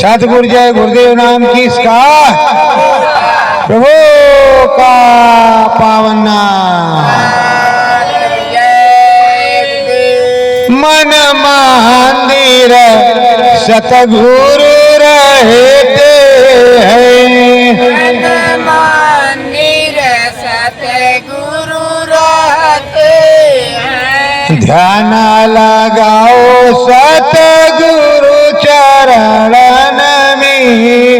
सतगुरु जय गुरुदेव नाम किसका? प्रभु का पावन नाम। मन मंदिर सतगुरु रहते हैं, मंदिर सतगुरु रहते हैं। ध्यान लगाओ सतगुरु चरणन में,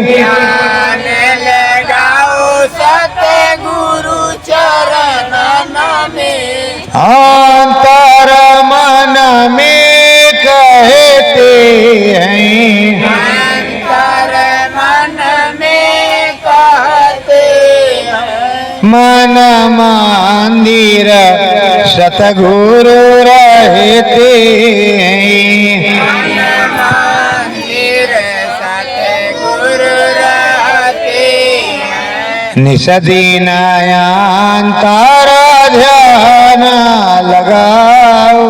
ध्यान लगाओ सतगुरु चरणन में। अंतर मन में कहते हैं, अंतर मन में कहते हैं। मन मंदिर सतगुरु रहते हैं। मंदिर सतगुरु रहते हैं। निसदीन अंतर ध्यान लगाओ,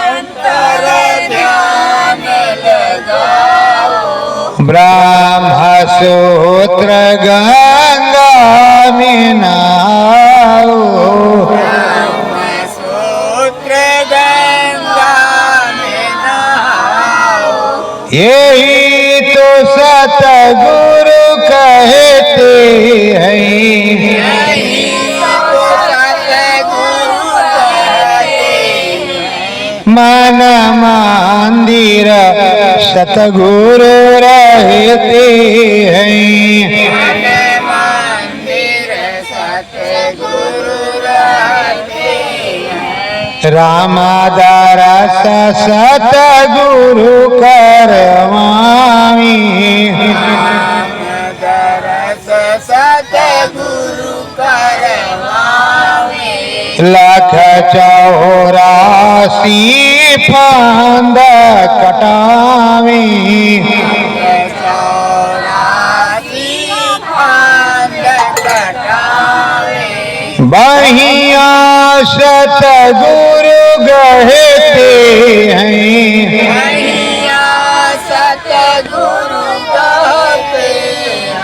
अंतर ध्यान लगाओ। ब्रह्म सूत्र गंगा में नहाओ, सूत्र गंगा में नहाओ। यही तो सतगुरु कहते हैं। यही तो सतगुरु कहते हैं। मन मंदिर सतगुरु रहते हैं। मंदिर सतगुरु रहते हैं। राम दरस सतगुरु करवामी, दरस सतगुरु करवावे। लख 84 फांद कटावी, 84 फांद कटावे। बहिया सतगुरु कहते हैं। बढ़िया सतगुरु कहते हैं।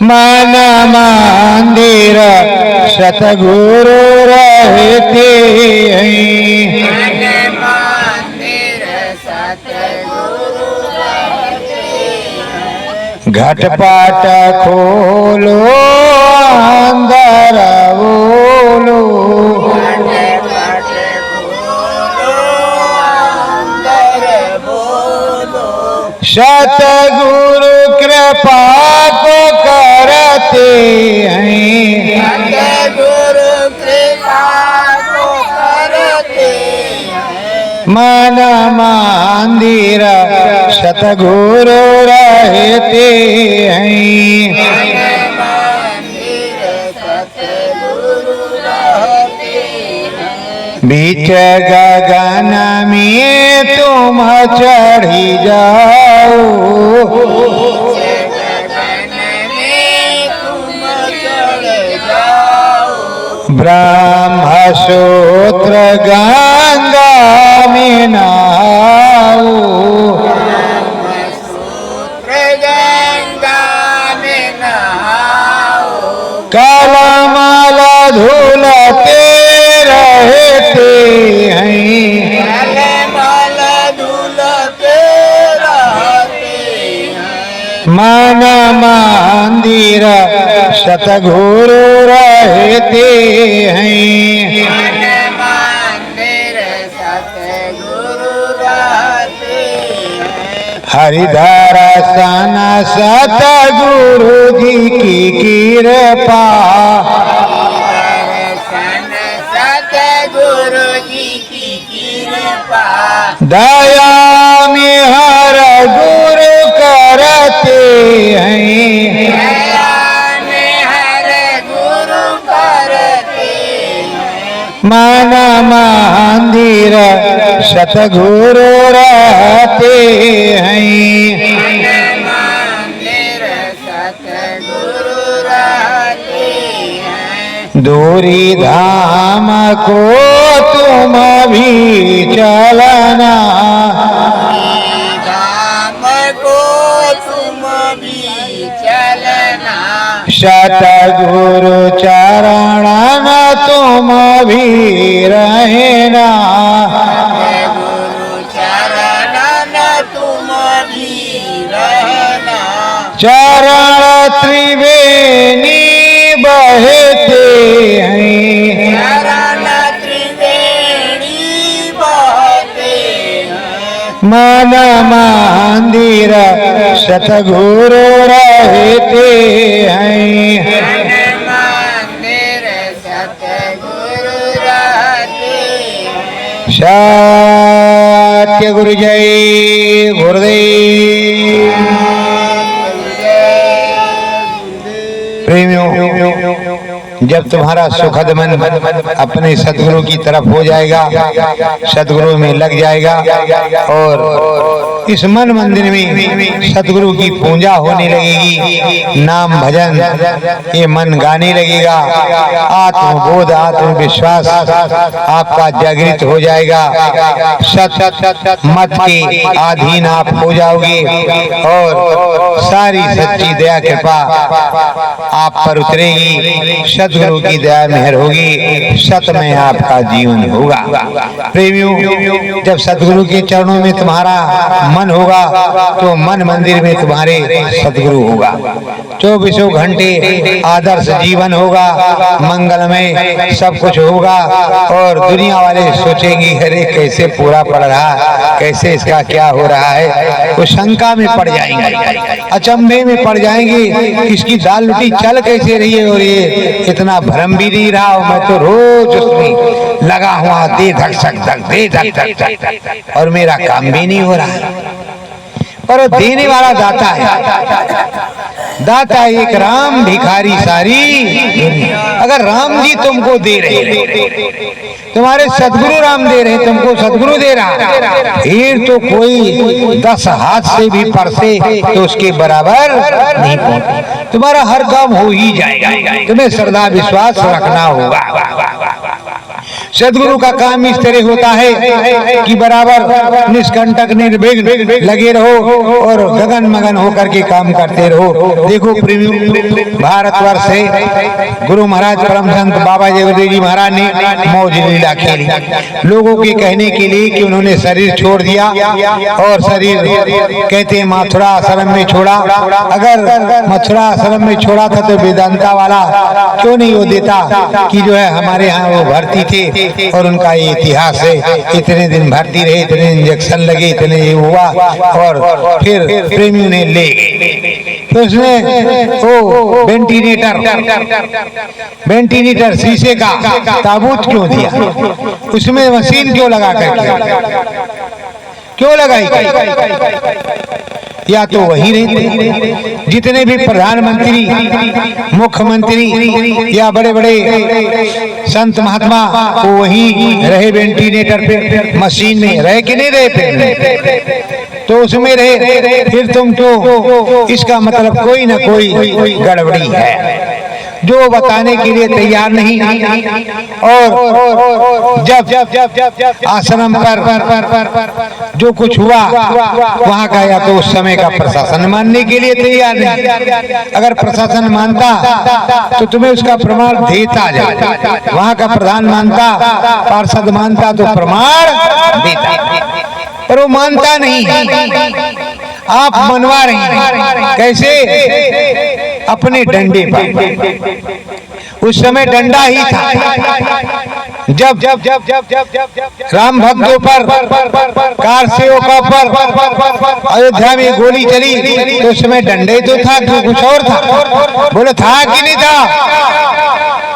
मन मंदिर सतगुरु रहते हैं। मंदिर सतगुरु रहते हैं। घटपट खोलो अंदर बोलो, घट खोलो अंदर बोलो। सतगुरु कृपा को करते हैं। सतगुरु कृपा को करते हैं। मन मंदिर सतगुरु रहते हैं। मंदिर सतगुरु रहते हैं। बीच गगन में तुम चढ़ी जाओ, गगन में तुम चढ़ जाओ। ब्रह्म सूत्र गंगा में नहाओ, सूत्र गंगा में नहाओ। कलमल धुलते रहते हैं। कलमल धुलते रहते हैं। मन मंदिर सतगुरु रहते हैं। मंदिर सतगुरु रहते हैं। हरिधर सन सतगुरु जी की कृपा, दर्शन सतगुरु जी की कृपा। दया में हर गुरु करते हैं। दया में हर गुरु करते हैं। मन मंदिर सतगुरु रहते हैं। मंदिर सतगुरु रहते हैं। दूरी धाम को तुम भी चलना, सतगुरु चरण तुम भी रहना, गुरु चरण तुम भी रहना, चरण त्रिवेणी बहते हैं, चरण त्रिवेणी बहते हैं, मन मंदिर सतगुरु रहते हैं, मन मंदिर सतगुरु रहते हैं। सत्य गुरु जय गुरुदेव। प्रेमियों, जब तुम्हारा सुखद मन अपने सदगुरु की तरफ हो जाएगा, सदगुरु में लग जाएगा और इस मन मंदिर में सदगुरु की पूजा होने लगेगी, नाम भजन ये मन गाने लगेगा, आत्मबोध आत्मविश्वास आपका जागृत हो जाएगा, सत मत के अधीन आप हो जाओगे और सारी सच्ची दया कृपा आप पर उतरेगी, सदगुरु की दया मेहर होगी, सत में आपका जीवन होगा। प्रेमियों, जब सदगुरु के चरणों में तुम्हारा मन होगा तो मन मंदिर में तुम्हारे सदगुरु होगा, 24 घंटे आदर्श जीवन होगा, मंगलमय सब कुछ होगा और दुनिया वाले सोचेंगे अरे कैसे पूरा पड़ रहा, कैसे इसका क्या हो रहा है, वो शंका में पड़ जाएंगे, अचंभे में पड़ जाएंगे, इसकी दाल रोटी चल कैसे रही है और ये इतना भ्रम भी नहीं रहा, और मैं तो रोज उसमें लगा हुआ दे धक धक धक दे धक धक धक और मेरा काम भी नहीं हो रहा। पर देने वाला दाता है, दाता एक राम भिखारी सारी। अगर राम जी तुमको दे रहे, तुम्हारे सदगुरु राम दे रहे, तुमको सदगुरु दे रहा, फिर तो कोई 10 हाथ से भी परसे तो उसके बराबर नहीं पहुंचे। तुम्हारा हर काम हो ही जाएगा, तुम्हें श्रद्धा विश्वास रखना होगा। सदगुरु का काम इस तरह होता है कि बराबर निष्कंटक निर्विघ्न लगे रहो और गगन मगन होकर के काम करते रहो। देखो प्रेमियों, भारतवर्ष से गुरु महाराज परम संत बाबा जगदेव जी महाराज ने मौज लीला खेली, लोगों के कहने के लिए कि उन्होंने शरीर छोड़ दिया और शरीर कहते हैं मथुरा आश्रम में छोड़ा। अगर मथुरा आश्रम में छोड़ा था तो वेदांता वाला क्यों नहीं वो देता कि जो है हमारे यहाँ वो भर्ती थे और उनका ये इतिहास है, इतने दिन भर्ती रहे, इतने इंजेक्शन लगे, इतने ये हुआ और फिर प्रेमियों ने ले तो उसने वो वेंटिलेटर शीशे का ताबूत क्यों दिया, उसमें मशीन क्यों लगा करके क्यों लगाई? या तो वही रहते, जितने भी प्रधानमंत्री मुख्यमंत्री या बड़े बड़े संत महात्मा वो वहीं रहे, वेंटिलेटर पे मशीन में रहे कि नहीं रहे, तो उसमें रहे। फिर तुम तो इसका मतलब कोई ना कोई गड़बड़ी है जो बताने के लिए तैयार नहीं। और जब आश्रम पर जो कुछ हुआ वहाँ का या तो उस समय का प्रशासन मानने के लिए तैयार नहीं, अगर प्रशासन मानता तो तुम्हें उसका प्रमाण देता जाए, वहाँ का प्रधान मानता, पार्षद मानता तो प्रमाण देता, पर वो मानता नहीं। आप मनवा रही हैं कैसे? अपने डंडे पर। उस समय डंडा ही था। जब राम भक्तों पर, कार सेवकों पर अयोध्या में गोली चली तो उस समय डंडे तो था, तो कुछ और था? बोले था कि नहीं था?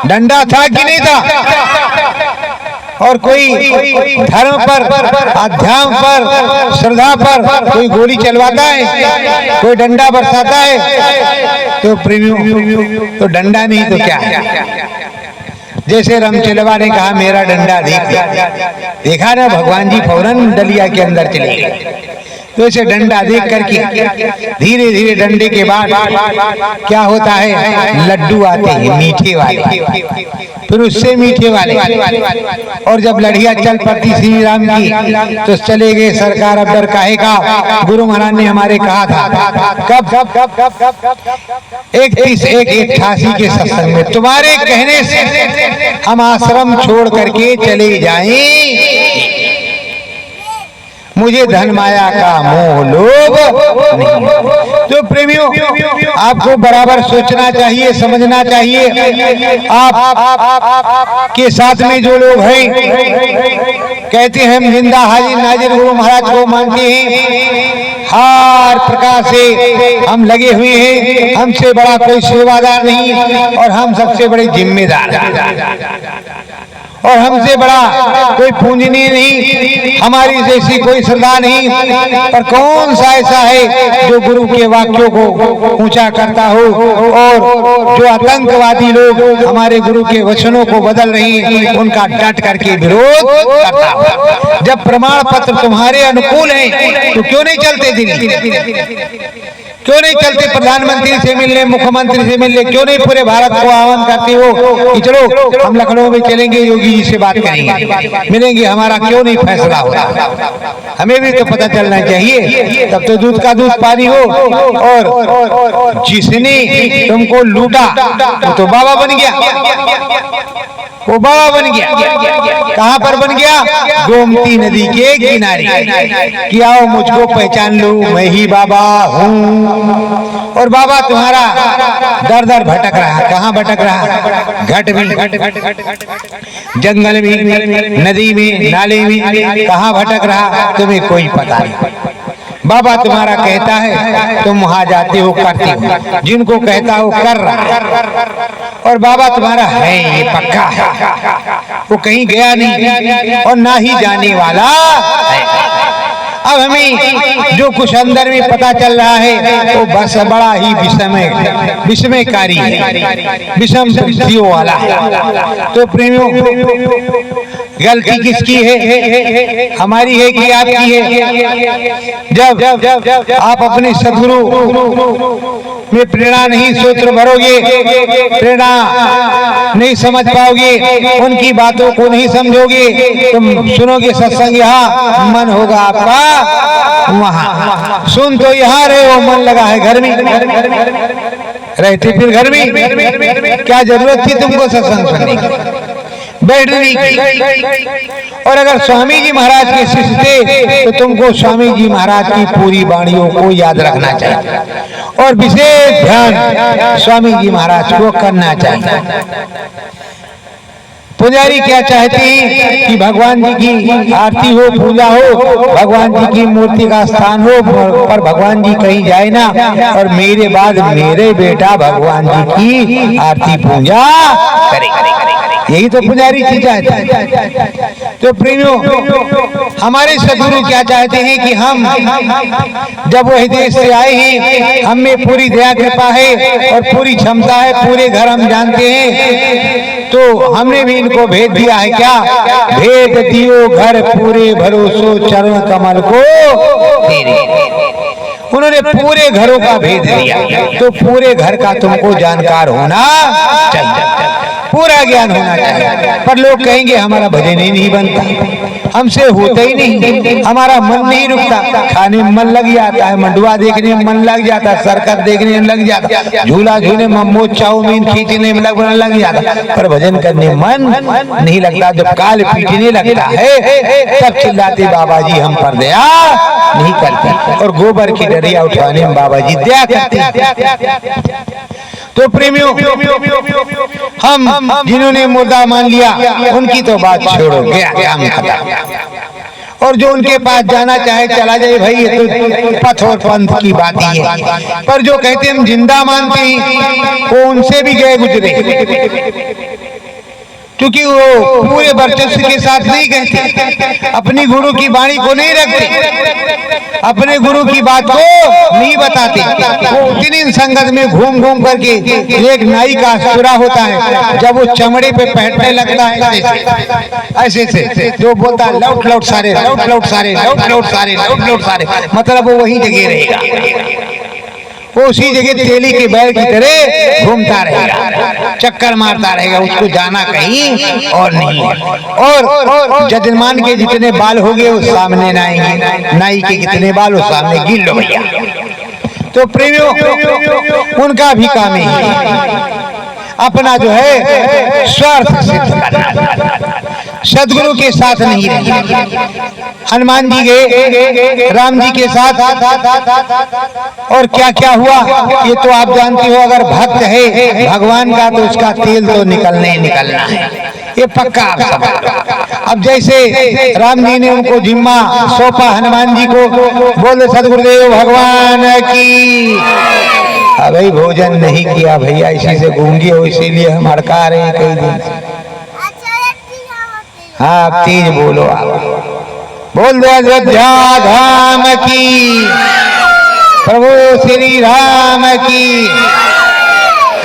डंडा था कि नहीं था? और कोई धर्म पर, अध्यात्म पर, श्रद्धा पर कोई गोली चलवाता है, कोई डंडा बरसाता है? तो प्रेमियों, तो डंडा नहीं तो क्या है? जैसे रामचलवा ने कहा मेरा डंडा देखा ना, भगवान जी फौरन डलिया के अंदर चले गए। तो ऐसे डंडा देख करके धीरे धीरे डंडे के बाद क्या होता है, लड्डू आते हैं मीठे वाले, फिर उससे मीठे वाले, और जब लड़िया चल पड़ती श्री राम की तो चले गए सरकार। अब डर काहे का, गुरु महाराज ने हमारे कहा था कब 188 के सत्संग में, तुम्हारे कहने से हम आश्रम छोड़ करके चले जाएं, मुझे धन माया का मोह लोभ नहीं। तो प्रेमियों, आपको बराबर सोचना चाहिए, समझना चाहिए। आप के साथ में जो लोग हैं, कहते हैं हम जिंदा हाजिर नाजिर गुरु महाराज को मानते हैं, हर प्रकार से हम लगे हुए हैं, हमसे बड़ा कोई सेवादार नहीं और हम सबसे बड़े जिम्मेदार हैं, और हमसे बड़ा कोई पूजनीय नहीं, हमारी जैसी कोई श्रद्धा नहीं। पर कौन सा ऐसा है जो गुरु के वाक्यों को ऊंचा करता हो, और जो आतंकवादी लोग हमारे गुरु के वचनों को बदल रही हैं, उनका डट करके विरोध करता हो। जब प्रमाण पत्र तुम्हारे अनुकूल हैं तो क्यों नहीं चलते दिल्ली, क्यों नहीं चलते प्रधानमंत्री से मिलने, मुख्यमंत्री से मिलने, क्यों नहीं पूरे भारत को आह्वान करते हो कि चलो हम लखनऊ में चलेंगे, योगी जी से बात करेंगे, मिलेंगे, हमारा क्यों नहीं फैसला हो रहा। हमें भी तो पता चलना चाहिए, तब तो दूध का दूध पानी हो। और जिसने तुमको लूटा वो तो बाबा बन गया, वो बाबा बन गया। कहाँ पर बन गया, गोमती नदी के किनारे, कि आओ मुझको पहचान लो, मैं ही बाबा हूँ। और बाबा तुम्हारा दर दर भटक रहा, कहाँ भटक रहा, घट में, जंगल में, नदी में, नाले में, कहाँ भटक रहा तुम्हें कोई पता नहीं। बाबा तुम्हारा कहता है तुम वहां जाते हो, करते हो, जिनको कहता हो कर रहा। और बाबा तुम्हारा है ये पक्का है, वो कहीं गया नहीं और ना ही जाने वाला है। अब हमें जो कुछ अंदर में पता चल रहा है वो बस बड़ा ही विस्मयकारी है, विषम बुद्धियों वाला है। तो प्रेमियों, गलती किसकी है, हमारी है कि आपकी है? जब आप अपने सदगुरु में प्रेरणा नहीं सूत्र भरोगे, प्रेरणा नहीं समझ पाओगे, उनकी बातों को नहीं समझोगे, तुम सुनोगे सत्संग यहाँ, मन होगा आपका वहाँ। सुन तो यहाँ रहे हो, मन लगा है घर में, रहते फिर घर में, क्या जरूरत थी तुमको सत्संग सुनने की, बैठने की। और अगर स्वामी जी महाराज के शिष्य थे तो तुमको स्वामी जी महाराज की पूरी वाणियों को याद रखना चाहिए और विशेष ध्यान स्वामी जी महाराज को करना चाहिए। पुजारी क्या चाहते हैं कि भगवान जी की आरती हो, पूजा हो, भगवान जी की मूर्ति का स्थान हो, पर भगवान जी कहीं जाए ना, और मेरे बाद मेरे बेटा भगवान जी की आरती पूजा करे, यही तो पुजारी चीज चाहते। तो प्रेमियों, हमारे सदगुरु क्या चाहते हैं कि हम जब वह देश से आए हैं, हम में पूरी दया कृपा है और पूरी क्षमता है, पूरे घर हम जानते हैं, तो हमने भी इनको भेद दिया है। क्या भेद दियो घर पूरे भरोसो चरण कमल को तेरे, उन्होंने पूरे घरों का भेद दिया, तो पूरे घर का तुमको जानकार होना चाहिए, पूरा ज्ञान होना चाहिए। पर लोग कहेंगे हमारा भजन ही नहीं बनता, हमसे होता ही नहीं, हमारा मन नहीं रुकता, खाने में मन लग जाता है, मंडुआ देखने में मन लग जाता है, सर्कस देखने में लग जाता है, झूला झूलने में, मोमोज चाउमीन खींचने में लग जाता, पर भजन करने में मन नहीं लगता। जब काल पीटने लगता है तब चिल्लाते बाबा जी हम पर दया नहीं करते, और गोबर की डरिया उठाने में बाबा जी दया करते। तो प्रेमियों, हम जिन्होंने मुर्दा मान लिया उनकी तो बात छोड़ो, गया काम खत्म। और जो उनके पास जाना चाहे चला जाए भाई, ये तो पथ और पंथ की बात ही है। पर जो कहते हम जिंदा मानते हैं वो उनसे भी गए गुजरे, क्योंकि वो पूरे वर्चस्व के साथ नहीं कहते, अपनी गुरु की वाणी को नहीं रखते, अपने गुरु की बात को नहीं बताते। वो उतनी संगत में घूम घूम करके एक नाई का सुरा होता है, जब वो चमड़े पे बैठने लगता है ऐसे से जो बोलता है लौट लौट सारे, लौट लौट सारे, लौट लौट सारे, लौट लौट सारे, मतलब वो वही जगह रहेगा, वो उसी जगह तेली के बैल की तरह घूमता रहेगा, चक्कर मारता रहेगा, उसको जाना कहीं और नहीं है। और जजमान के जितने बाल हो गए वो सामने ना आएंगे, नाई के कितने बाल वो सामने गिन लो भैया। तो प्रेमियों उनका भी काम है अपना जो है स्वार्थ सिद्ध करना, सदगुरु के साथ नहीं रहना। हनुमान जी गए राम जी के साथ, और क्या क्या हुआ ये तो आप जानते हो। अगर भक्त है भगवान का तो उसका तेल तो निकलना ही निकलना है, ये पक्का आप समझ। अब जैसे राम जी ने उनको जिम्मा सौंपा हनुमान जी को, बोले सदगुरुदेव भगवान की, अभी भोजन नहीं किया भैया, इसी से गूंगी हो, इसीलिए हम अड़का रहे हैं कई दिन से। हाँ आप तेज बोलो, आप बोल दो अयोध्या धाम की, प्रभु श्री राम की।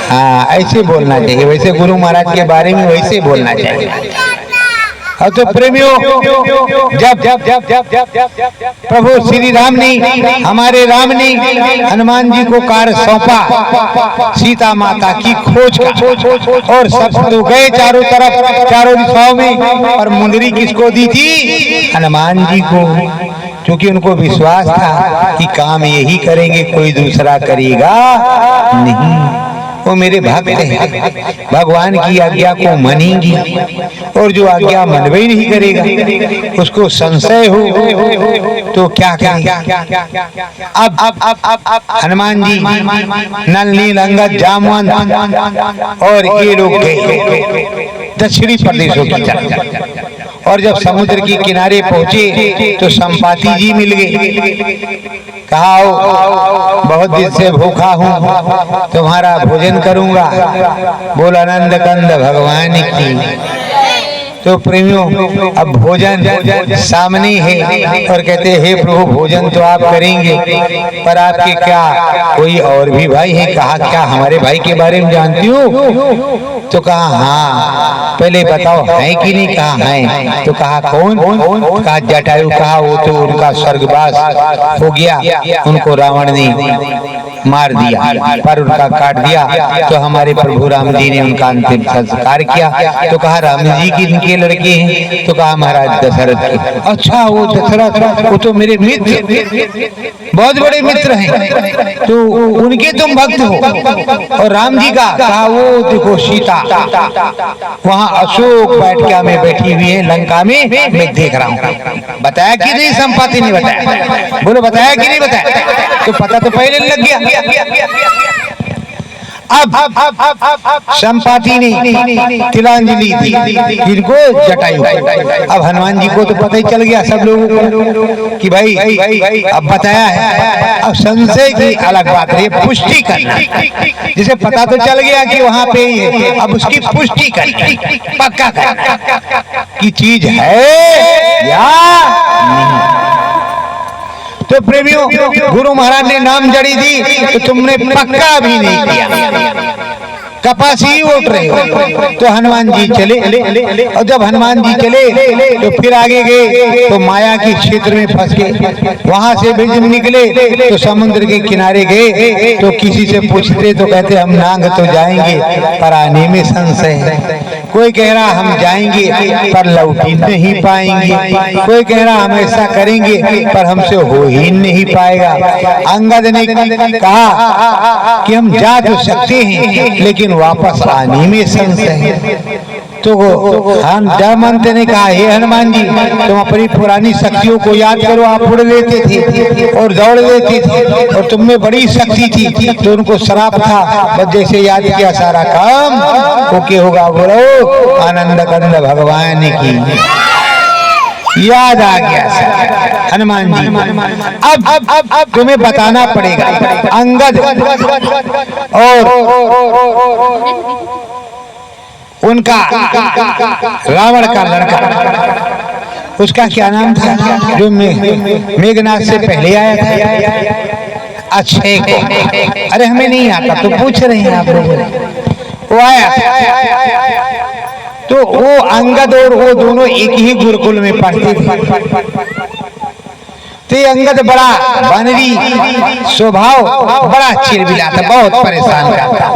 हाँ ऐसे बोलना चाहिए, वैसे गुरु महाराज के बारे में वैसे बोलना चाहिए। अब तो प्रेमियों जब जब जब जब जब जब प्रभु श्री राम ने, हमारे राम ने हनुमान जी को कार्य सौंपा सीता माता की खोज का, और सब तो गए चारों तरफ, चारों दिशाओं में, और मुंदरी किसको दी थी? हनुमान जी को, क्योंकि उनको विश्वास था कि काम यही करेंगे, कोई दूसरा करेगा नहीं। वो मेरे भक्त हैं, भगवान की आज्ञा को मानेंगी, और जो आज्ञा मनवे ही नहीं करेगा उसको संशय हो तो क्या करें। अब हनुमान जी नल नील अंगद जामवंत और ये लोग गए दक्षिणी प्रदेशों की तरफ, और जब समुद्र के किनारे पहुंचे तो संपाति जी मिल गए। कहा बहुत दिन से भूखा हूँ, तुम्हारा भोजन करूंगा। बोल आनंद कंद भगवान की। तो प्रेमियों अब भोजन सामने है, और कहते हे प्रभु भोजन तो आप करेंगे, पर आपके क्या कोई और भी भाई हैं? कहा क्या हमारे भाई के बारे में जानती हो? तो कहा हाँ, पहले बताओ है कि नहीं? कहा है। तो कहा कौन? कहा जटायु। कहा वो तो उनका स्वर्गवास हो गया, उनको रावण ने मार दिया, पर उनका काट दिया, तो हमारे प्रभु राम जी ने उनका अंतिम संस्कार किया। तो कहा राम जी की इनके लड़के हैं? तो कहा महाराज दशरथ के। अच्छा वो दशरथ, वो तो मेरे मित्र, बहुत बड़े मित्र हैं, तो उनके तुम भक्त हो? और राम जी का? कहा वो देखो सीता वहाँ अशोक वाटिका में बैठी हुई है लंका में, मैं देख रहा हूँ। बताया कि नहीं? संपाति ने बताया। बोलो बताया कि नहीं बताया? तो पता तो पहले लग गया। अब संपाति ने तिलांजलि दी इनको जटायु। अब हनुमान जी को तो पता ही चल गया सब लोगों को कि भाई अब बताया है। अब संशय की अलग बात है, पुष्टि करना। जिसे पता तो चल गया कि वहां पे ही है, अब उसकी पुष्टि करना, पक्का करना कि चीज है या नहीं। तो प्रेमियों गुरु महाराज ने नाम जड़ी दी तो तुमने पक्का भी नहीं किया, कपास ही उठ रहे हो। तो हनुमान जी चले, और जब हनुमान जी चले तो फिर आगे गए तो माया के क्षेत्र में फंस गए। वहां से भी जब निकले तो समुद्र के किनारे गए तो किसी से पूछते तो कहते हम नांग तो जाएंगे पर आने में संशय है। कोई कह रहा हम जाएंगे पर लौट ही नहीं पाएंगे, कोई कह रहा हम ऐसा करेंगे पर हमसे हो ही नहीं पाएगा। अंगद ने कहा कि हम जा तो सकते हैं लेकिन वापस आने में संशय है। तो जामवंत ने कहा हे हनुमान जी तुम अपनी पुरानी शक्तियों को याद करो, आप उड़ लेते थे और दौड़ लेते थे और तुम में बड़ी शक्ति थी, तो उनको श्राप था, बस जैसे याद किया सारा काम ओके होगा। बोलो आनंद कंद भगवान की। याद आ गया हनुमान जी। अब तुम्हें बताना पड़ेगा अंगद और उनका रावण का लड़का, उसका क्या नाम था जो मेघनाथ से पहले आया था? अक्षय को। अरे हमें नहीं आता तो पूछ रहे हैं आप लोग। वो आया तो वो अंगद और वो दोनों एक ही गुरुकुल में पढ़ते थे। तो ये अंगद बड़ा बनरी स्वभाव, बड़ा चिरबिला था, बहुत परेशान करता।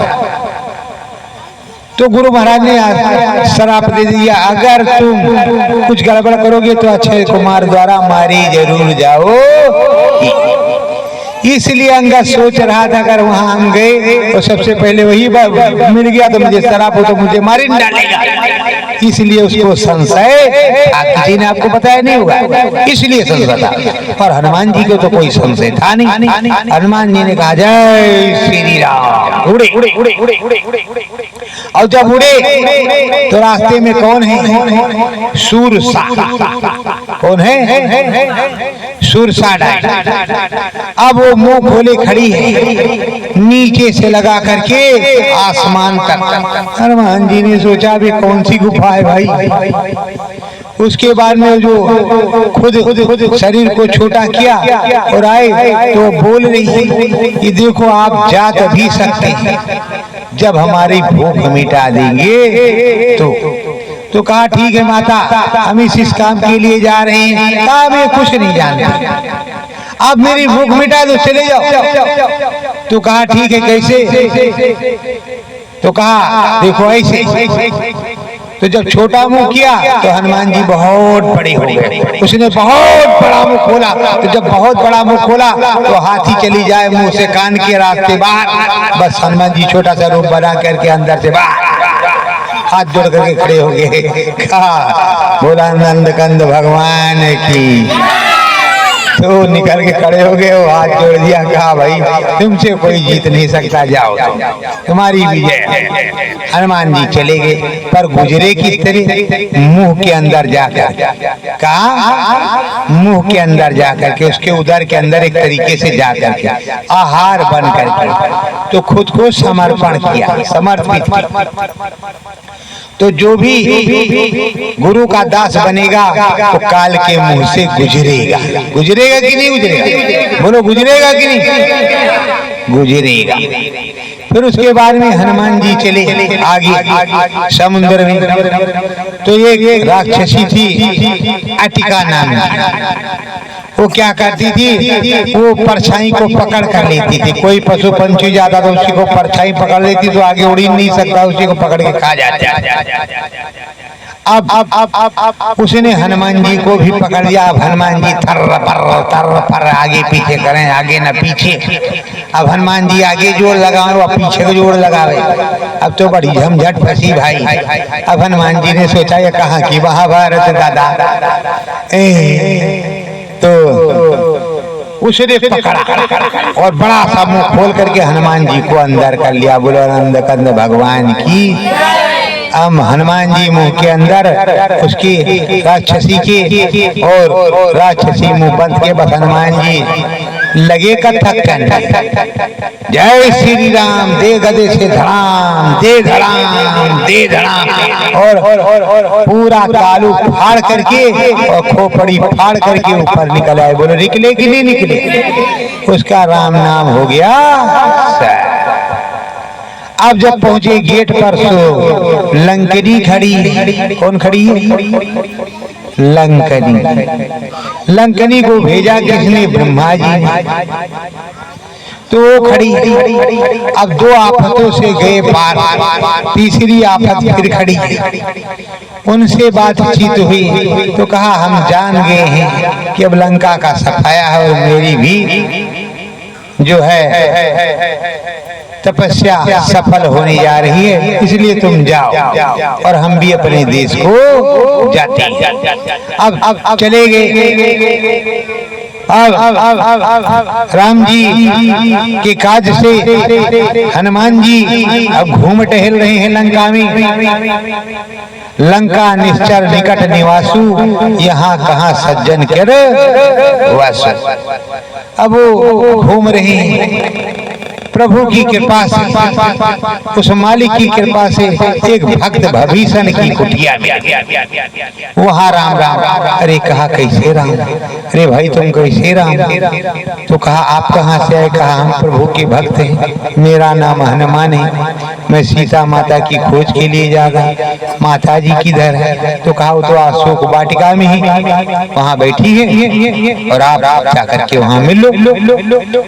तो गुरु महाराज ने श्राप दे दिया, अगर तुम कुछ गड़बड़ करोगे तो अक्षय कुमार द्वारा मारे जरूर जाओ। इसलिए अंगद सोच रहा था अगर वहां हम गए तो सबसे पहले वही मिल गया तो मुझे श्राप हो तो मुझे मार डालेगा। इसलिए उसको संशय, किसी ने आपको बताया नहीं होगा, इसलिए संशय था। और हनुमान जी को तो कोई संशय था नहीं। हनुमान जी ने कहा जय श्री राम, उड़े उड़े उड़े उड़े उड़े उड़े। और जब उड़े तो रास्ते में कौन है? सूरसा। कौन है? सूरसा डाय। अब वो मुंह खोले खड़ी है, नीचे से लगा करके आसमान तक। हनुमान जी ने सोचा भी कौन सी गुफा है भाई। उसके बाद में जो खुद शरीर को छोटा किया और आए तो बोल रही है कि देखो आप जा भी सकते हैं, जब हमारी भूख मिटा देंगे तो कहा ठीक है माता, हम इस काम के लिए जा रहे हैं। कहा मैं कुछ नहीं जानता, आप मेरी भूख मिटा दो, चले जाओ। तो कहा ठीक है, कैसे? तो कहा देखो ऐसे। तो जब छोटा मुंह किया तो हनुमान जी बहुत बड़े हो गए। उसने बहुत बड़ा मुंह खोला, तो जब बहुत बड़ा मुंह खोला तो हाथी चली जाए मुंह से कान के रास्ते बाहर। बस हनुमान जी छोटा सा रूप बना करके अंदर से बाहर हाथ जोड़ करके खड़े हो गए। कहा बोला नंद कंद भगवान की। तो निकल के खड़े हो गए, वो हाथ जोड़ दिया। कहा भाई तुमसे कोई जीत नहीं सकता, जाओ तुम्हारी विजय है। हनुमान जी चले गए, पर गुजरे किस तरह? मुंह के अंदर जाकर। कहा? मुंह के अंदर जाकर के, उसके उदर के अंदर एक तरीके से जाकर के आहार बन करके तो खुद को समर्पण किया, समर्पित किया। तो जो भी गुरु का दास बनेगा तो काल के मुंह से गुजरेगा। गुजरेगा कि नहीं गुजरेगा? बोलो गुजरेगा कि नहीं? गुजरेगा। फिर उसके बाद में हनुमान जी चले आगे समुद्र में। तो एक राक्षसी थी अटिका नाम की। वो क्या करती थी? वो परछाई को पकड़ कर लेती थी। कोई पशु पंछी जाता तो उसी को परछाई पकड़ लेती तो आगे उड़ ही नहीं सकता, उसी को पकड़ के खा जाता। अब उसने हनुमान जी को भी पकड़ लिया। अब हनुमान जी थर पर आगे पीछे करें, आगे न पीछे। अब हनुमान जी आगे जोड़ लगावे, वो पीछे को जोड़ लगावे। अब तो बड़ी झमझट फंसी भाई। अब हनुमान जी ने सोचा ये कहाँ की महाभारत दादा। तो उसने पकड़ा और बड़ा सा मुंह खोल करके हनुमान जी को अंदर कर लिया। बोलो नंद कंद भगवान की। अब हनुमान जी मुंह के अंदर उसकी राक्षसी के और राक्षसी मुंह बंद के बस हनुमान जी लगे कथक करने। जय श्री राम, दे गदे से धड़ाम, दे धड़ाम, दे धड़ाम। और पूरा तालू फाड़ करके और खोपड़ी फाड़ करके ऊपर निकल आए। बोलो निकले कि नहीं निकले? उसका राम नाम हो गया। अब जब पहुंचे गेट पर तो लंकनी खड़ी। कौन खड़ी है? लंकनी। लंकनी को भेजा किसने? ब्रह्मा जी। तो वो खड़ी। अब दो आफतों से गए पार, तीसरी आफत फिर खड़ी। उनसे बातचीत हुई तो कहा हम जान गए हैं कि अब लंका का सफाया है और मेरी भी जो है तपस्या सफल होने जा रही है, इसलिए तुम जाओ और हम भी अपने देश को जाते हैं। अब चले गए। अब राम जी के काज से हनुमान जी अब घूम टहल रहे हैं लंका में। लंका निश्चर निकट निवासु, यहाँ कहाँ सज्जन कर वासु। अब वो घूम रहे हैं। प्रभु की कृपा से, उस मालिक की कृपा से एक भक्त भविष्य की कुटिया में वहाँ राम राम। अरे कहा कैसे राम? अरे भाई तुम कैसे राम? तो कहा आप कहाँ से आए? कहा हम प्रभु के भक्त हैं, मेरा नाम हनुमान है, मैं सीता माता की खोज के लिए जा रहा। माता जी किधर है? तो कहा वो तो अशोक वाटिका में ही वहाँ बैठी है और आप जाकर के वहाँ मिल लो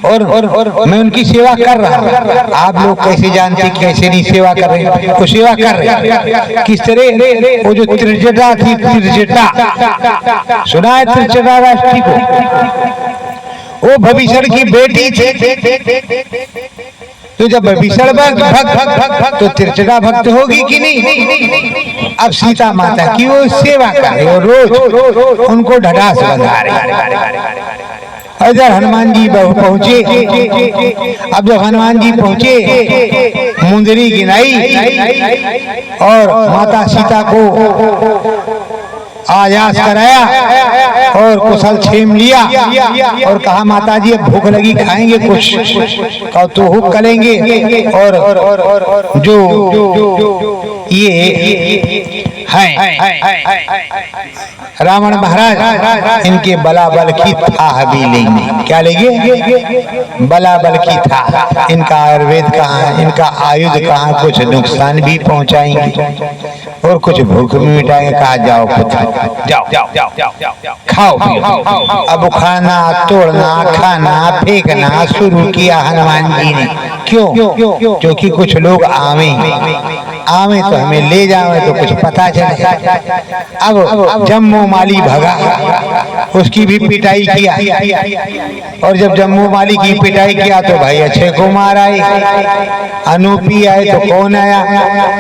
और मैं उनकी सेवा कर रहा हूँ। आप लोग कैसे जानते कैसे नहीं सेवा कर रहे? वो सेवा कर रहे किस तरह? वो जो त्रिजटा थी, त्रिजटा सुना है त्रिजटा राष्ट्री को? वो भविष्य की बेटी थी। तो जब भविष्य भक्त तो त्रिजटा भक्त होगी कि नहीं? अब सीता माता की वो सेवा कर रहे और रोज उनको ढाढ़स बंधा रहे। इधर हनुमान जी पहुंचे। अब जब हनुमान जी पहुंचे, मुंदरी गिनाई और माता सीता को आयास कराया और कुशल छेम लिया और कहा माता जी अब भूख लगी, खाएंगे कुछ? कौतूहल करेंगे। और जो ये रावण महाराज इनके बलाबल की था भी लेंगे। क्या लेंगे? बलाबल की था। इनका आयुर्वेद कहाँ है? इनका आयुध कहाँ? कुछ नुकसान भी पहुंचाएंगे और कुछ भूख भी मिटाएंगे। कहा जाओ पुत्र जाओ खाओ पियो। अब खाना तोड़ना खाना फेंकना शुरू किया हनुमान जी ने। क्यों? क्योंकि कुछ लोग आवे तो हमें ले जावे तो कुछ पता चले। अब जम्मू माली भगा, उसकी भी पिटाई किया और जब जम्मू माली की पिटाई किया तो भाई अक्षय कुमार आए, अनूपी आए तो कौन आया?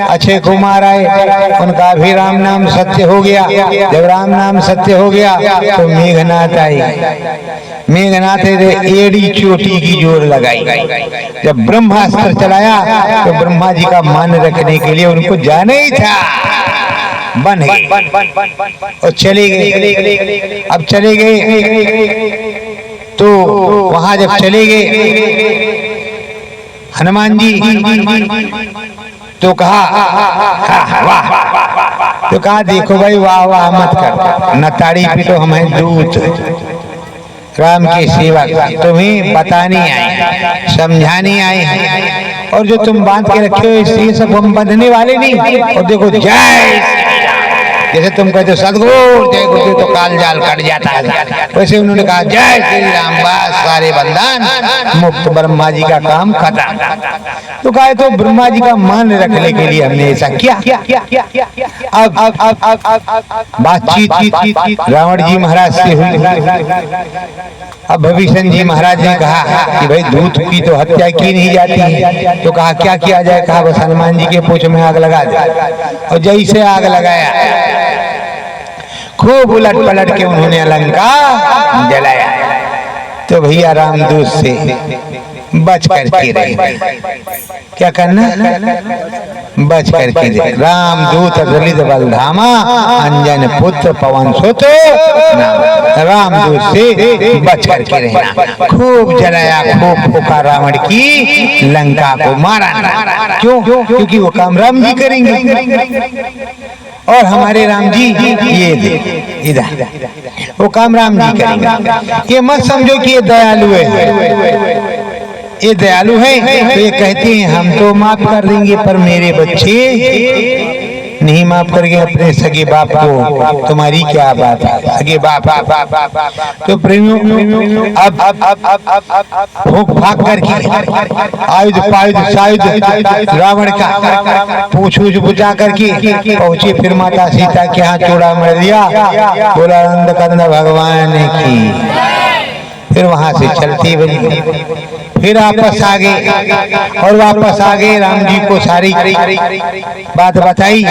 अक्षय कुमार आए, उनका भी राम नाम सत्य हो गया। जब राम नाम सत्य हो गया तो मेघनाथ आए। मेघनाथ एड़ी चोटी की जोर लगाई। जब ब्रह्मास्त्र चलाया तो ब्रह्मा जी का मान रखने के लिए उनको जाना ही था, बन गए और चले गए। अब चले गए तो वहां जब चले गए हनुमान जी तो कहा वाह, तो कहा देखो भाई वाह वाह मत कर, न ताड़ी पीटो, हमें दूत राम की सेवा तुम्हें बतानी आई, समझानी आई और जो तुम बांध के रखे हो इससे सब हम बंधने वाले नहीं। और देखो जय जैसे तुम कहते हो सदगुरु जय गुरु तो काल जाल कट जाता है, वैसे उन्होंने कहा जय श्री राम, बस सारे बंधन मुक्त, ब्रह्मा जी का काम खत्म। तो कहा तो ब्रह्मा जी का मान रखने के लिए हमने ऐसा किया। अब बातचीत रावण जी महाराज से हुई। अब भविष्य जी महाराज ने कहा कि भाई दूत की तो हत्या की नहीं जाती है। तो कहा क्या किया जाए? कहा बस हनुमान जी के पूंछ में आग लगा दे। और जैसे आग लगाया खूब उलट पलट के उन्होंने लंका जलाया। तो भैया रामदूत से बच करके रहे। क्या करना? बच करके रहे। रामदूत दलित बलधामा अंजन पुत्र पवन सुत रामदूत से बच करके रहना। खूब जलाया, खूब फूका रावण की लंका को मारा। क्यों? क्योंकि वो काम राम जी करेंगे और हमारे राम जी ये इधर वो काम राम जी करेंगे। ये मत समझो कि ये दयालु है, ये दयालु है तो ये कहते हैं हम तो माफ कर देंगे, पर मेरे बच्चे नहीं माफ करके अपने सगे बाप को, तुम्हारी क्या बात है? सगे बाप तो प्रेमियों अब भूख भाग करके आयुध पायुध सायुध रावण का पूछ बुझा करके पहुंचे फिर माता सीता के यहाँ चूड़ा मर दिया। बोला नंद कंद भगवान की। फिर वहां से चलती बनी, फिर वापस आ गए और वापस आ गए। राम जी को सारी बात बताई,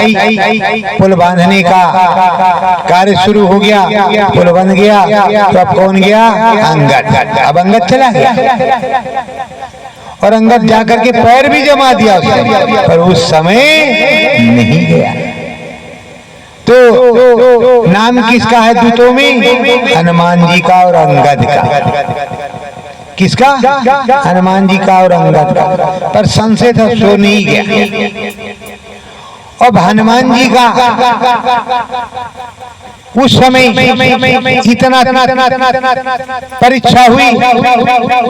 पुल बांधने का कार्य शुरू हो गया, पुल बन गया। तो अब कौन गया? अंगद। अब अंगद चला गया और अंगद जाकर के पैर भी जमा दिया उसने, पर उस समय नहीं गया। तो नाम किसका है दूतों में? हनुमान जी का और अंगद का। किसका? हनुमान जी का और अंगद का। पर संशय था, सो नहीं गया। अब हनुमान जी का उस समय इतना परीक्षा हुई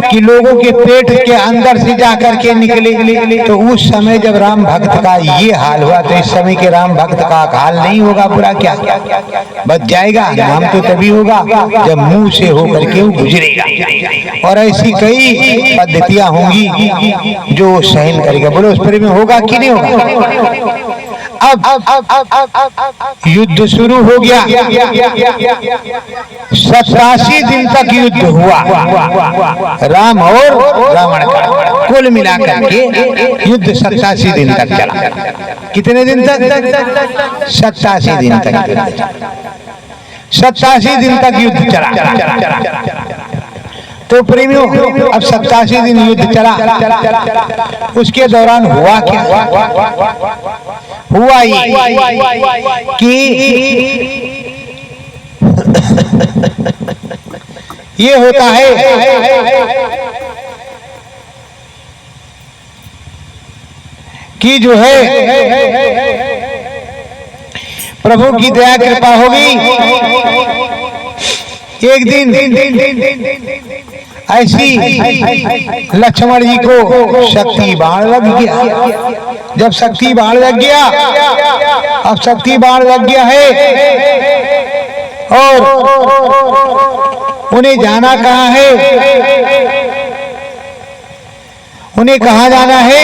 कि लोगों के पेट के अंदर से जाकर के निकले। तो उस समय जब राम भक्त का ये हाल हुआ, तो इस समय के राम भक्त का हाल नहीं होगा बुरा क्या? बच जाएगा। नाम तो तभी होगा जब मुंह से होकर के वो गुजरेगा। और ऐसी कई पद्धतियां होंगी जो सहन करेगा। बोलो उस पर में होगा कि नहीं होगा? अब युद्ध शुरू हो गया। 87 दिन तक युद्ध हुआ राम और रावण का। कुल मिलाकर के युद्ध 87 दिन तक चला। कितने दिन तक? 87 दिन तक। 87 दिन तक युद्ध चला। तो प्रेमियों, अब 87 दिन युद्ध चला। उसके दौरान हुआ क्या? हुआ ये कि ये होता है कि जो है प्रभु की दया कृपा होगी। एक दिन ऐसी लक्ष्मण जी को शक्ति बाण लग गया। जब शक्ति बाण लग गया, अब शक्ति बाण लग गया है और उन्हें जाना कहाँ है? उन्हें कहाँ जाना है?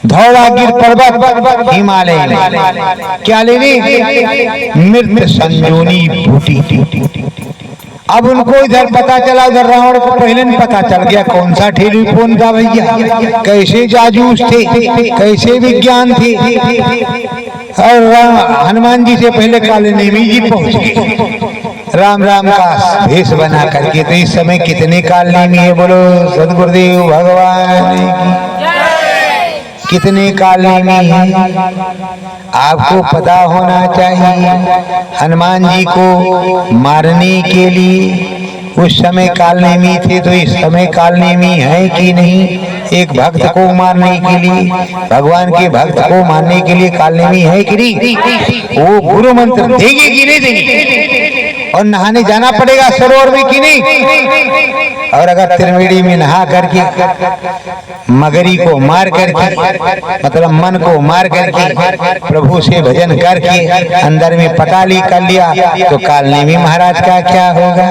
धौलागिर पर्वत हिमालय में। क्या लेने? मृत संजोनी बूटी। अब उनको इधर पता चला, उधर रावण को पहले नहीं पता चल गया कौन सा टेलीफोन था भैया, कैसे जाजूस थे, कैसे विज्ञान थे। और हनुमान जी से पहले काले नेमी जी पहुंच गए राम राम का भेष बना करके। तो इस समय कितने काल नेमी है? बोलो सदगुरुदेव भगवान की। कितने काल नेमी है आपको पता होना चाहिए। हनुमान जी को मारने के लिए उस समय काल नेमी थे, तो इस समय काल नेमी है कि नहीं? एक भक्त को मारने के लिए, भगवान के भक्त को मारने के लिए काल नेमी है कि नहीं? वो गुरु मंत्र देंगे कि नहीं देंगे? और नहाने जाना पड़ेगा सरोवर में कि नहीं? और अगर त्रिवेणी में नहा करके मगरी को मार करके, मतलब मन को मार करके प्रभु से भजन करके अंदर में पका ली कर लिया, तो काल नेमी महाराज का क्या होगा?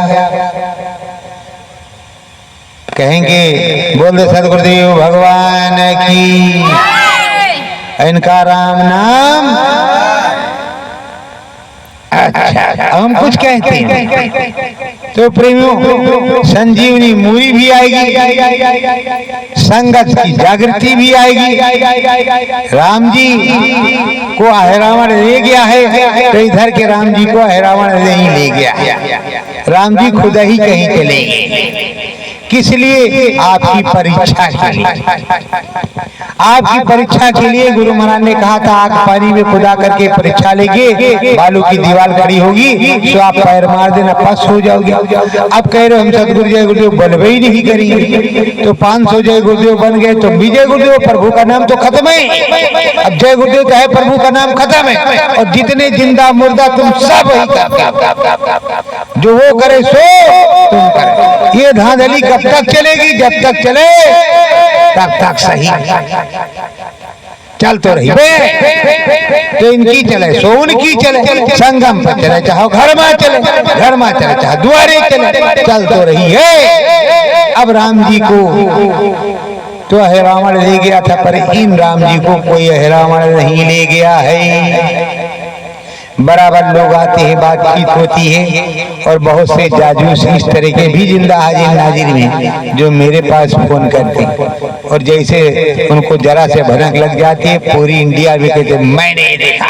कहेंगे बोल दे सदगुरुदेव भगवान की। इनका राम नाम। अच्छा, हम कुछ कहते हैं तो प्रेमियों, संजीवनी मूरी भी आएगी, संगत की जागृति भी आएगी। राम जी को अहिरावण ले गया है, तो इधर के राम जी को अहिरावण नहीं ले गया। राम जी खुद ही कहीं चले गए। किस लिए? आपकी परीक्षा के लिए। आपकी परीक्षा के लिए गुरु महाराज ने कहा था आग पानी में खुदा करके परीक्षा लेंगे, बालू की दीवार खड़ी होगी तो आप पैर मार देना, पास हो जाओगे। अब कह रहे हम सतगुरु जय गुरुदेव बलवे ही नहीं करेंगे, तो 500 जय गुरुदेव बन गए तो विजय गुरुदेव, प्रभु का नाम तो खत्म है। अब जय गुरुदेव तो है, प्रभु का नाम खत्म है। और जितने जिंदा मुर्दा तुम सब वही करते, जो वो करे सो तुम करे। ये धांधली कब तक चलेगी? जब तक चले तब तक सही चल तो रही। तो इनकी चले सो उनकी चले, संगम पर चले चाहो घर में चले, घर में चले चाहे द्वारे चले, चल तो रही है। अब राम जी को तो अहिरावण ले गया था, पर इन राम जी को कोई अहिरावण नहीं ले गया है। बराबर लोग आते हैं, बातचीत होती है, और बहुत से जाजूस इस तरह के भी जिंदा हाजिर नाजिर में जो मेरे पास फोन करते, और जैसे उनको जरा से भनक लग जाती है पूरी इंडिया में कहते मैंने देखा,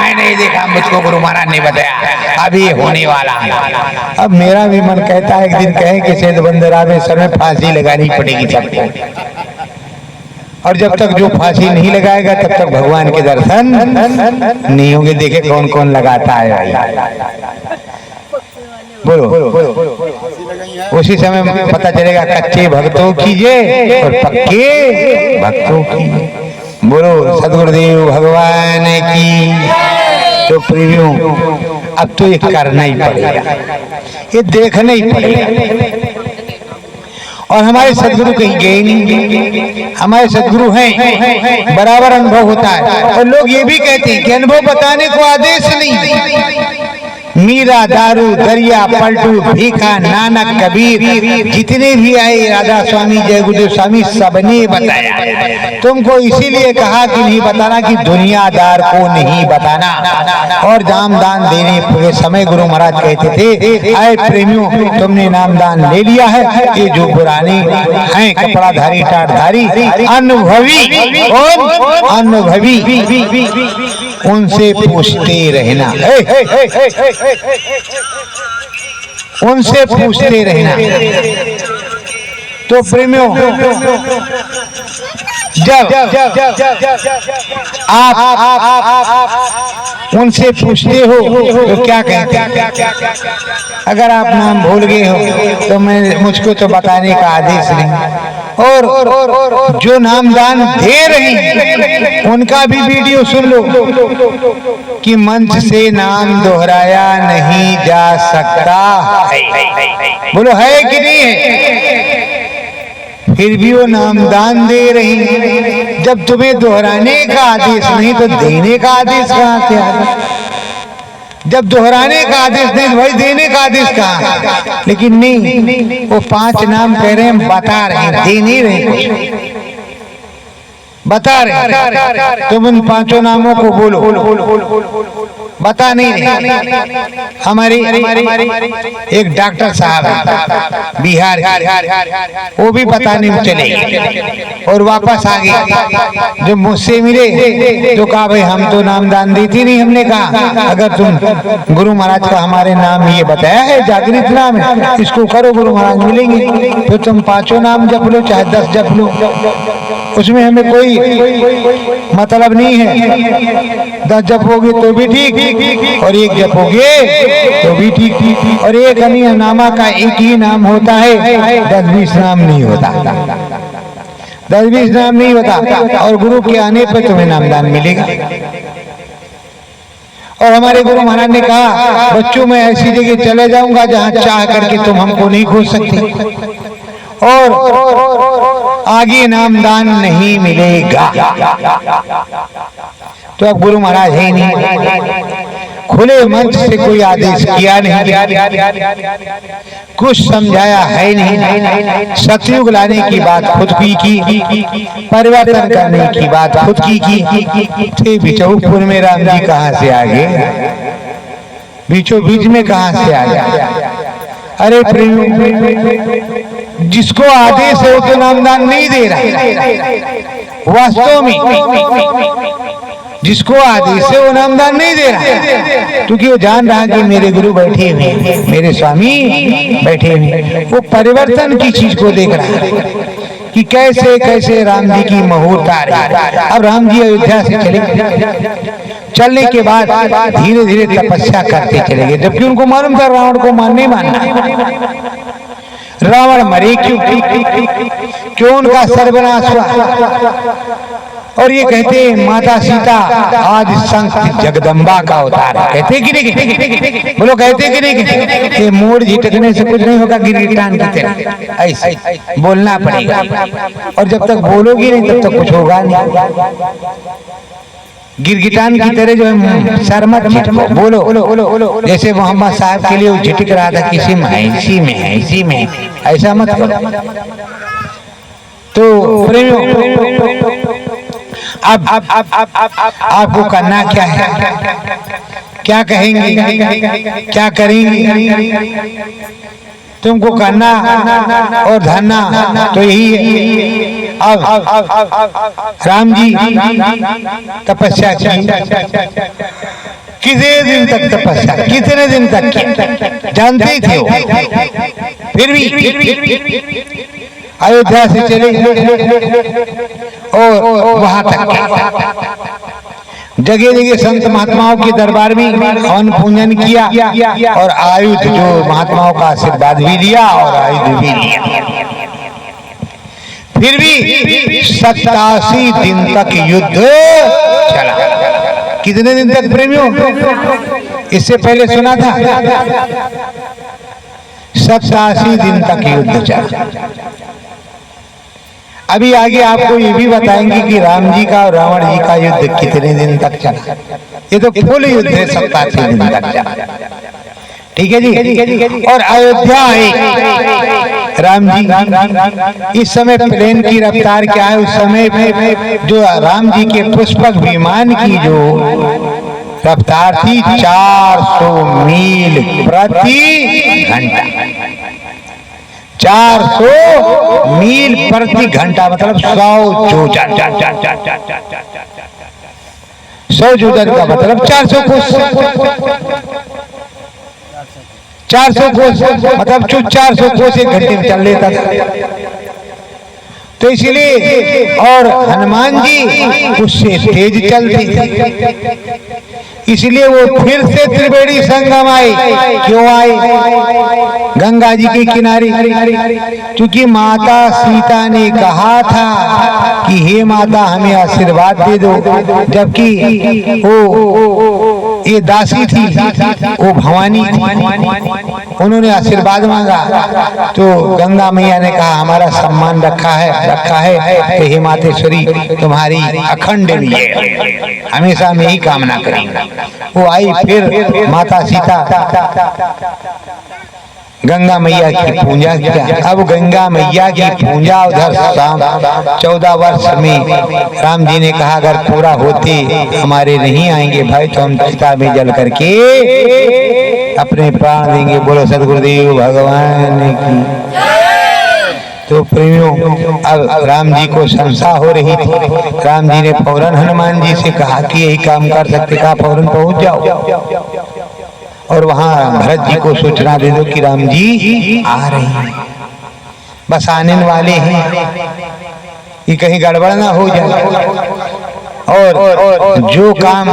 मैंने देखा, मुझको गुरु महाराज ने बताया अभी होने वाला है। अब मेरा भी मन कहता है एक दिन कहें कि सेठ बंदरामेश्वर में फांसी लगानी पड़ेगी सबको, और जब तक जो फांसी नहीं लगाएगा तब तक भगवान के दर्शन नहीं होंगे। देखे कौन कौन लगाता है भाई, बोलो उसी समय पता चलेगा कच्चे भक्तों की जय और पक्के भक्तों की। बोलो सदगुरुदेव भगवान की। तो प्रेमियों अब तो ये करना ही पड़ेगा, ये देखना ही पड़ेगा। और हमारे सदगुरु कहीं गए नहीं, हमारे सदगुरु हैं, बराबर अनुभव होता है। और लोग ये भी कहते हैं कि अनुभव बताने को आदेश नहीं। मीरा, दारू, दरिया, पलटू, भीखा, नानक, कबीर जितने भी आए, राधा स्वामी, जय गुरुदेव स्वामी, सबने बताया। तुमको इसीलिए कहा कि नहीं बताना कि दुनियादार को नहीं बताना। और नामदान देने के समय गुरु महाराज कहते थे, आए प्रेमियों तुमने नामदान ले लिया है, ये जो पुराने हैं कपड़ाधारी टाटधारी अनुभवी और अनुभवी उनसे पूछते रहना, उनसे पूछते रहना। तो प्रेमियों जब आप उनसे पूछते हो तो क्या कहते हैं? अगर आप नाम भूल गए हो तो मुझको तो बताने का आदेश नहीं। और जो नामदान दे रहे हैं उनका भी वीडियो सुन लो कि मंच से नाम दोहराया नहीं जा सकता है। बोलो है कि नहीं है? फिर भी वो नामदान दे रही हैं। जब तुम्हें दोहराने का आदेश नहीं तो देने का आदेश कहाँ से आया? जब दोहराने का आदेश नहीं तो भाई देने का आदेश कहाँ? लेकिन नहीं, वो 5 नाम कह रहे हैं, बता रहे हैं, दे नहीं रहे, बता रहे। तुम उन 5 नामों को बोलो, बता नहीं रहे। हमारी एक डॉक्टर साहब है बिहार के, वो भी बताने में चले गए और वापस आ गए। जब मुझसे मिले तो कहा भाई हम तो नामदान देती नहीं। हमने कहा अगर तुम गुरु महाराज का हमारे नाम ये बताया है, जागृत नाम है, इसको करो, गुरु महाराज मिलेंगे। फिर तुम 5 नाम जप लो, चाहे 10 जप लो, उसमें हमें कोई मतलब नहीं है। 10 जपोगे तो भी ठीक, और 1 जपोगे तो भी ठीक। और एक नामा का एक ही नाम होता है, 10-20 नाम नहीं होता, 10-20 नाम नहीं होता। और गुरु के आने पर तुम्हें नामदान मिलेगा। और हमारे गुरु महाराज ने कहा बच्चों मैं ऐसी जगह चले जाऊंगा जहां चाह करके तुम हमको नहीं खोज सकते, और आगे नामदान नहीं मिलेगा। तो अब गुरु महाराज है नहीं, खुले मंच से कोई आदेश किया नहीं, कुछ समझाया है नहीं। सतयुग लाने की बात खुद की, परिवर्तन करने की बात खुद की। थे बिचौपुर में राम जी कहाँ से आ गए? बीचों बीच में कहाँ से आ गए? अरे प्रेम, जिसको आदेश है वो तो नामदान नहीं दे रहा। वास्तव में जिसको आदेश है वो नामदान नहीं दे रहा, क्योंकि वो जान रहा कि मेरे गुरु बैठे हुए, मेरे स्वामी बैठे हुए। वो परिवर्तन की चीज को देख रहा है कि कैसे कैसे राम जी की मुहूर्त आ रही। अब राम जी अयोध्या से चलने के बाद धीरे धीरे तपस्या करते चले गए, जबकि उनको मालूम था रावण को मारने मानना। रावण मरे क्यों उनका सर्वनाश हुआ? और ये कहते माता सीता आज संत जगदम्बा का अवतार है। कहते कि नहीं? बोलो कहते कि नहीं? कि मोड़ झिटकने से कुछ नहीं होगा, गिरगिटान की तरह ऐसे बोलना पड़ेगा। और जब तक बोलोगी नहीं तब तक कुछ होगा नहीं। गिरगिटान की तरह जो है सर मत झटको, बोलो। जैसे मोहम्मद साहब के लिए वो झिटक रहा था किसी में है, इसी में है, इसी में, ऐसा मत करो। तो प्रेमियों अब आपको करना क्या है? क्या कहेंगे, क्या करेंगे? तुमको करना और धरना तो यही है। अब राम जी तपस्या की, कितने दिन तक तपस्या, कितने दिन तक जानते थे वो। फिर भी अयोध्या से चले और वहां तक जगह जगह संत महात्माओं के दरबार में हवन पूजन किया और आयुध जो महात्माओं का आशीर्वाद भी लिया और आयुध भी लिया। फिर भी 87 दिन तक युद्ध चला। कितने दिन तक प्रेमियों? इससे पहले सुना था 87 दिन तक युद्ध चला। अभी आगे आपको ये भी बताएंगे कि राम जी का और रावण जी का युद्ध कितने दिन तक चला। ये तो फुल युद्ध है, 87 दिन तक चला। ठीक है जी। और अयोध्या आए राम जी। इस समय प्लेन की रफ्तार क्या है? उस समय में जो राम जी के पुष्पक विमान की जो रफ्तार थी 400 मील प्रति घंटा। 400 मील प्रति घंटा मतलब 100 जोजन। 100 जोजन का मतलब 400 कोस। 400 कोस मतलब 400 कोस एक घंटे में चल लेता था। तो इसलिए और हनुमान जी उससे तेज चलते थे, इसलिए वो फिर से त्रिवेणी संगम आए। क्यों आए? गंगा जी के किनारे। क्योंकि माता सीता ने कहा था कि हे माता हमें आशीर्वाद दे दो, जबकि वो ये दासी थी, वो भवानी थी, उन्होंने आशीर्वाद मांगा। तो गंगा मैया ने कहा हमारा सम्मान रखा है तो हे मातेश्वरी तुम्हारी अखंड विजय, हमेशा हम यही कामना करेंगे। वो आई, फिर माता सीता गंगा मैया की पूजा किया। अब गंगा मैया की पूजा उधर 14 वर्ष में राम जी ने कहा अगर पूरा होते हमारे नहीं आएंगे भाई तो हम चिता में जल करके अपने प्राण देंगे। बोलो सदगुरुदेव भगवान की। तो प्रेमियों अब राम जी को संशय हो रही थी। राम जी ने फौरन हनुमान जी से कहा कि यही काम कर सकते, कहा फौरन पहुंच जाओ और वहां भरत जी को सूचना दे दो कि राम जी आ रहे हैं, बस आने वाले हैं, कि कहीं गड़बड़ ना हो जाए। और जो काम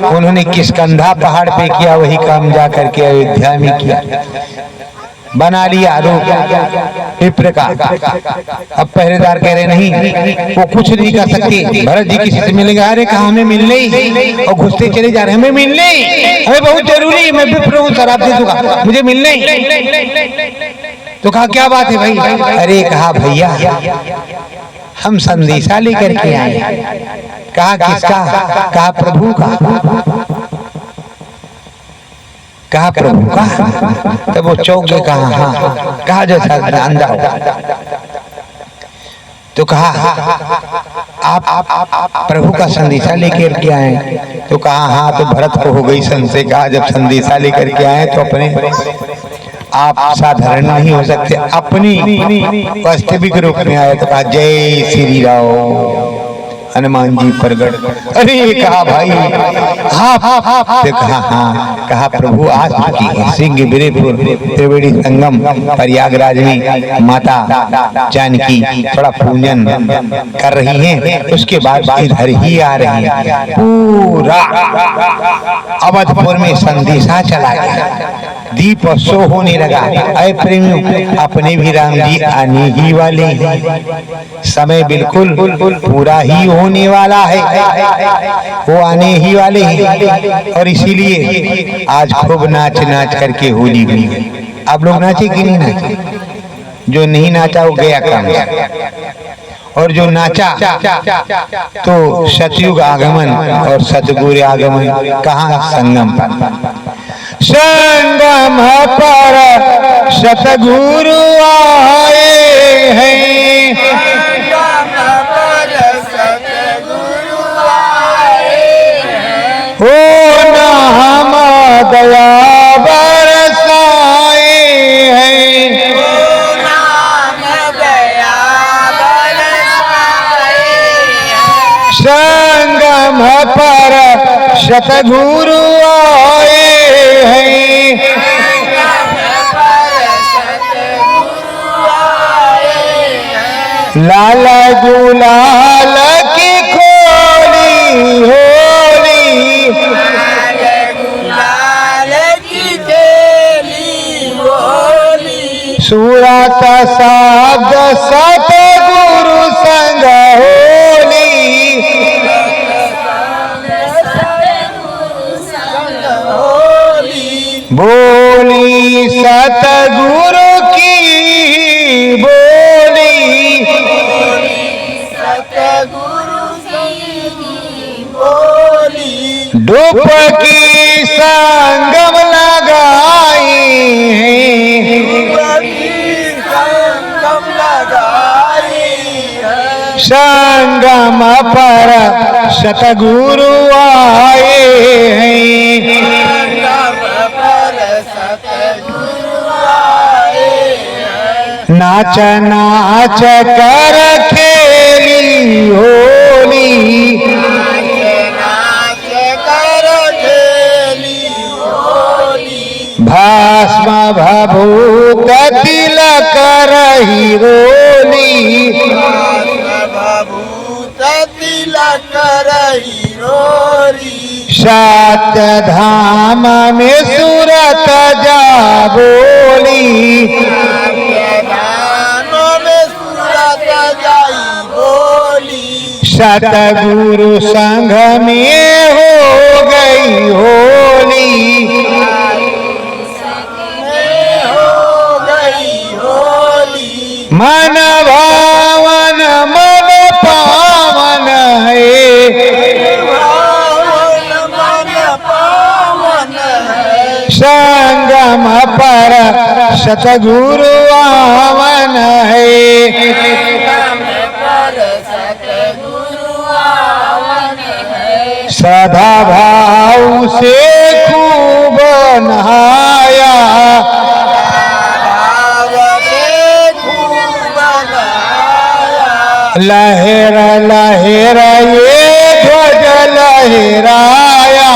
उन्होंने किष्किंधा पहाड़ पे किया वही काम जा करके अयोध्या में किया। बना लिया आरोप विप्र का। अब पहरेदार कह रहे नहीं वो कुछ नहीं कर सकते, भरत जी किसी से मिलेगा। अरे कहा हमें मिलने ही, और घुसते चले जा रहे हमें मिलने ही, हमें बहुत जरूरी है, मैं विप्र हूँ शराब दे दूंगा, मुझे मिलने ही। तो कहा क्या बात है भाई? अरे कहा भैया हम संदेशा लेकर के आए। कहा किसका? कहा प्रभु का। कहा प्रभु का? तब वो चौक गए। कहा हाँ। कहा जैसा अंदर। तो कहा आप प्रभु का संदेशा लेकर के आए? तो कहा हाँ। तो भरत को हो गई संशय। कहा जब संदेशा लेकर के आए तो अपने आप साधारण नहीं हो सकते, अपनी वास्तविक रूप में आए। तो कहा जय श्री राम। हनुमान जी प्रगट। अरे कहा भाई हाँ। तो कहा हाँ। कहा प्रभु आ चुकी है सिंह बिरेपुर त्रिवेणी संगम प्रयागराज में माता जानकी थोड़ा पूजन कर रही हैं, उसके बाद इधर ही आ रही है। पूरा अवधपुर में संदेशा चला गया, दीप शो होने लगा। अरे प्रेमियों अपने भी राम जी आने ही वाले हैं, समय बिल्कुल पूरा ही होने वाला है, वो आने ही वाले हैं। और इसीलिए आज खूब नाच करके होली हुई। आप लोग नाचे कि नहीं नाचे? जो नहीं नाचा वो गया काम, और जो नाचा तो सतयुग आगमन और सतगुरु आगमन कहाँ? संगम पर। संगम पर सतगुरु आए हैं, हो नाम दया बरसाए हैं, संगम पर सतगुरु आए हैं, लाल गुलाल की खोली होली सूरत शब्द सतगुरु संग होली, बोली सतगुरु की बोली, डुबकी संगम लगाई संगम पर सतगुरु आए हैं, नाच नाच कर खेली होली, भस्म भभूत तिलक रही रोली, सत्य धाम में सूरत जा बोली, सतगुरु संग में हो गई होली, मन भावन मन पावन है, संगम पर सतगुरु आवन है, श्रद्धा भाव से खूब नहाया, लहर लहर ये ध्वज लहराया,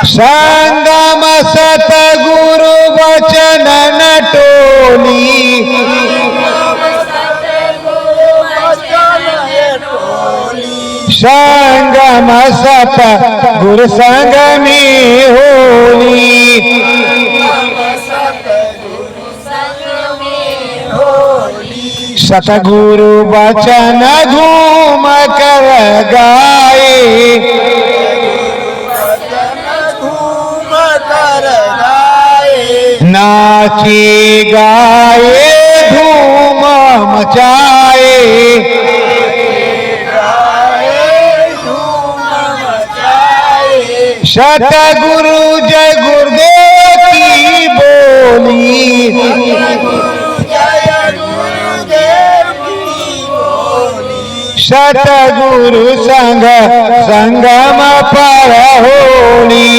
संगम सतगुरु वचन नटोली, संगम सतगुरु संग में होली, सतगुरु वचन घूम कर गाए, नाचे गाए धूम मचाए, सतगुरु जय गुरुदेव की बोली, सतगुरु संग संगम पर होली,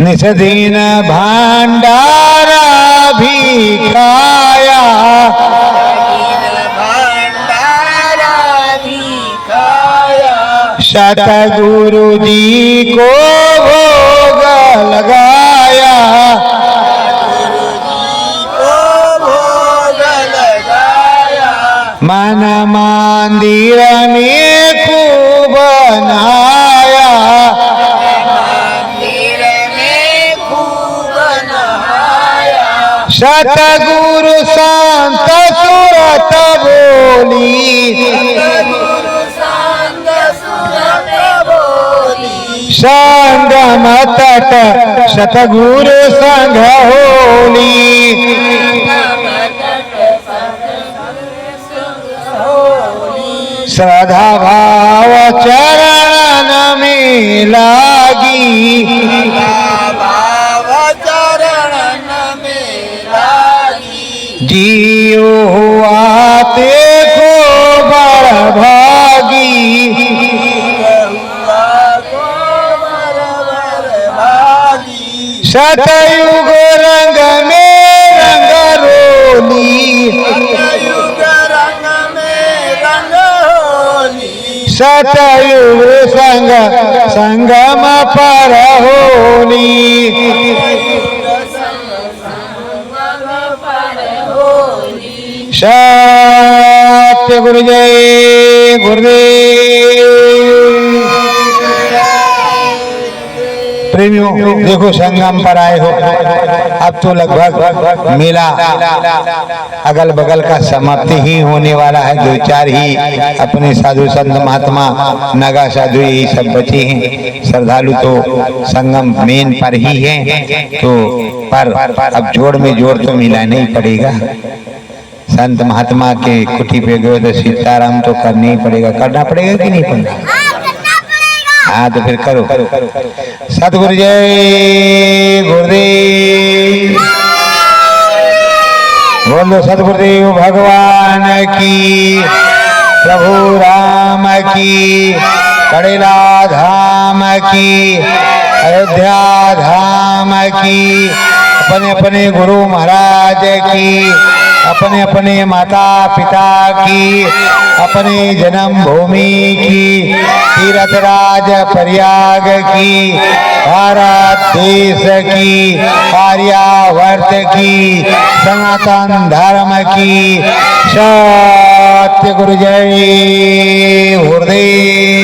निस दिन भंडारा भी खाया, सतगुरु जी को भोग लगाया, मन मंदिर में खूब नहाया, सतगुरु संत सूरत बोली, संगम तट सतगुरु संग होली, श्रद्धा भाव चरण में लागी, जियो आते को बड़ भागी, सतयुग रंग में रंग रोली, सतयुग संग संगम पर होली, सत्य गुरु जय गुरुदेव। प्रेमियों देखो संगम पर आए हो, अब तो लगभग मेला अगल बगल का समाप्ति ही होने वाला है। दो चार ही अपने साधु संत महात्मा नागा साधु यही सब बचे हैं। श्रद्धालु तो संगम मेन पर ही हैं, तो पर अब जोड़ में जोड़ तो मिलाना ही पड़ेगा। संत महात्मा के कुटी पे गए तो सीताराम तो करना ही पड़ेगा। करना पड़ेगा कि नहीं पड़ेगा? हाँ तो फिर करो। सतगुरु जय गुरुदेव, बोलो सतगुरुदेव भगवान की, प्रभु राम की, कड़ेला धाम की, अयोध्या धाम की, अपने अपने गुरु महाराज की, अपने अपने माता पिता की, अपने जन्म भूमि की, तीर्थराज प्रयाग की, भारत देश की, आर्यावर्त की, सनातन धर्म की। सत्य गुरु जय गुरुदेव।